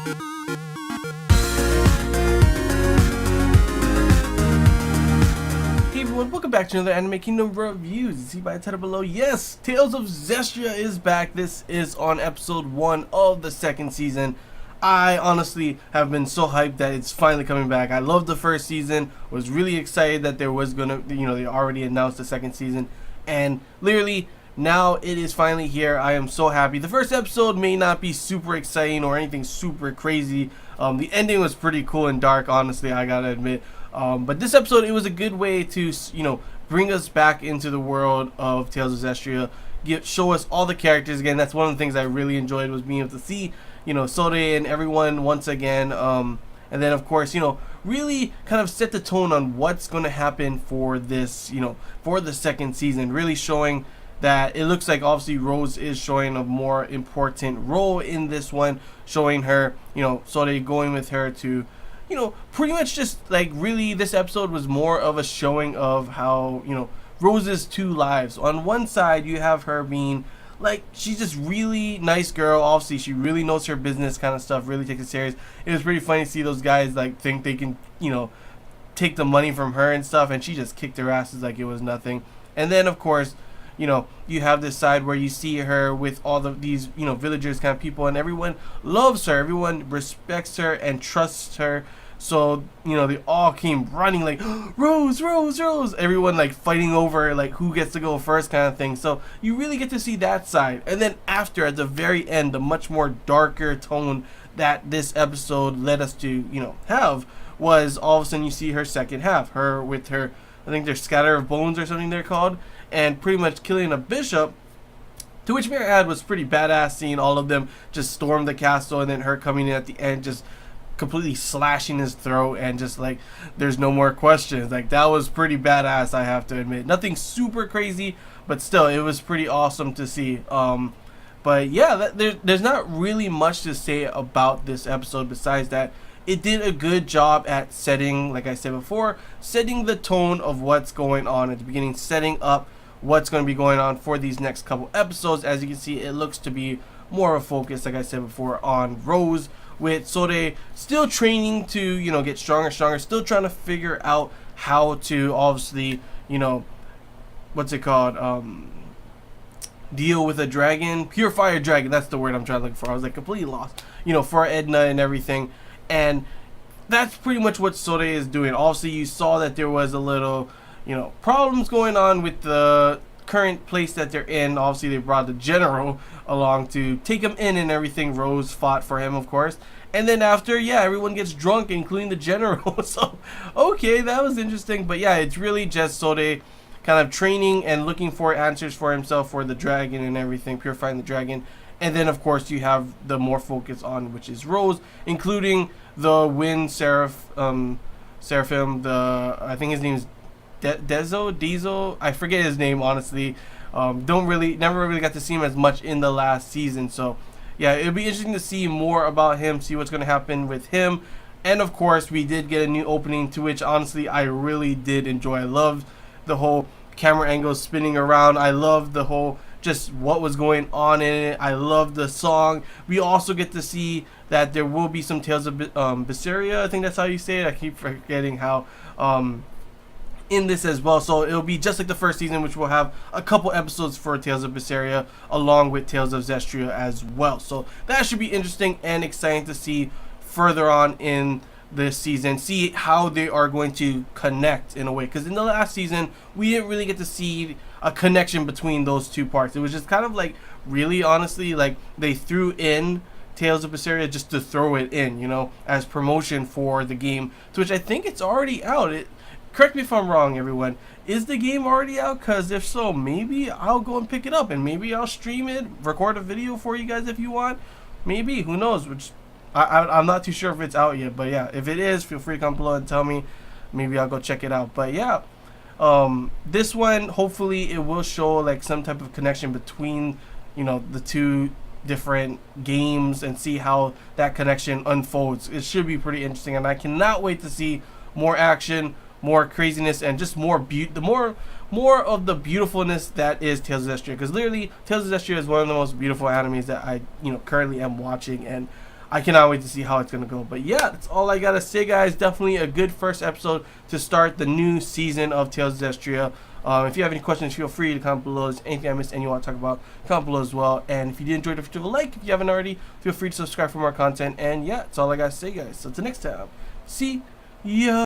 Hey everyone, welcome back to another Anime Kingdom reviews. You see by the title below, yes, Tales of Zestiria is back. This is on episode 1 of the second season. I honestly have been so hyped that it's finally coming back. I loved the first season, was really excited that there was gonna, they already announced the second season, and literally now it is finally here. I am so happy. The first episode may not be super exciting or anything super crazy. The ending was pretty cool and dark, honestly, I gotta admit. But this episode, it was a good way to, bring us back into the world of Tales of Zestiria, show us all the characters again. That's one of the things I really enjoyed, was being able to see, Sode and everyone once again. And then, of course, really kind of set the tone on what's going to happen for this, for the second season. Really showing that it looks like obviously Rose is showing a more important role in this one, showing her, Sode going with her to, pretty much just like really this episode was more of a showing of how, Rose's two lives. On one side, you have her being like, she's just really nice girl. Obviously, she really knows her business kind of stuff, really takes it serious. It was pretty funny to see those guys like think they can, take the money from her and stuff, and she just kicked their asses like it was nothing. And then, of course, you have this side where you see her with all of these, villagers kind of people, and everyone loves her. Everyone respects her and trusts her. So, they all came running like, Rose, Rose, Rose. Everyone like fighting over like who gets to go first kind of thing. So you really get to see that side. And then after, at the very end, the much more darker tone that this episode led us to, have, was all of a sudden you see her second half. Her with her, I think they're Scatter of Bones or something they're called. And pretty much killing a bishop. To which may I add was pretty badass, seeing all of them just storm the castle, and then her coming in at the end just completely slashing his throat, and just like there's no more questions. Like, that was pretty badass, I have to admit. Nothing super crazy, but still it was pretty awesome to see. But yeah, there's not really much to say about this episode besides that it did a good job at setting, like I said before, setting the tone of what's going on at the beginning, setting up what's going to be going on for these next couple episodes. As you can see, it looks to be more of a focus, like I said before, on Rose, with Sode still training to, get stronger, still trying to figure out how to obviously, what's it called, deal with a dragon, purify a dragon, that's the word I'm trying to look for. I was like completely lost, for Edna and everything. And that's pretty much what Sode is doing. Obviously, you saw that there was a little, problems going on with the current place that they're in. Obviously, they brought the general along to take him in and everything. Rose fought for him, of course. And then after, yeah, everyone gets drunk, including the general. So, okay, that was interesting. But yeah, it's really just Sode kind of training and looking for answers for himself for the dragon and everything, purifying the dragon. And then, of course, you have the more focus on, which is Rose, including the Wind Seraphim, I think his name is Dezo, I forget his name, honestly. Never really got to see him as much in the last season. So, yeah, it'll be interesting to see more about him, see what's going to happen with him. And, of course, we did get a new opening, to which, honestly, I really did enjoy. I loved the whole camera angles spinning around. I loved the whole just what was going on in it. I love the song. We also get to see that there will be some Tales of Zestiria. I think that's how you say it. I keep forgetting how in this as well. So it'll be just like the first season, which will have a couple episodes for Tales of Zestiria along with Tales of Zestiria as well. So that should be interesting and exciting to see further on in this season, see how they are going to connect in a way, because in the last season we didn't really get to see a connection between those two parts. It was just kind of like, really honestly, like they threw in Tales of Zestiria just to throw it in, as promotion for the game, to which I think it's already out. Correct me if I'm wrong, everyone. Is the game already out? Because if so, maybe I'll go and pick it up, and maybe I'll stream it, record a video for you guys if you want. Maybe, who knows? Which I'm not too sure if it's out yet, but yeah, if it is, feel free to come below and tell me. Maybe I'll go check it out. But yeah, this one, hopefully it will show like some type of connection between, the two different games, and see how that connection unfolds. It should be pretty interesting, and I cannot wait to see more action, more craziness, and just more more of the beautifulness that is Tales of Zestiria. Because literally, Tales of Zestiria is one of the most beautiful animes that I currently am watching, and I cannot wait to see how it's going to go. But yeah, that's all I got to say, guys. Definitely a good first episode to start the new season of Tales of Zestiria. If you have any questions, feel free to comment below. If there's anything I missed and you want to talk about, comment below as well. And if you did enjoy it, leave a like. If you haven't already, feel free to subscribe for more content. And yeah, that's all I got to say, guys. So until next time, see ya.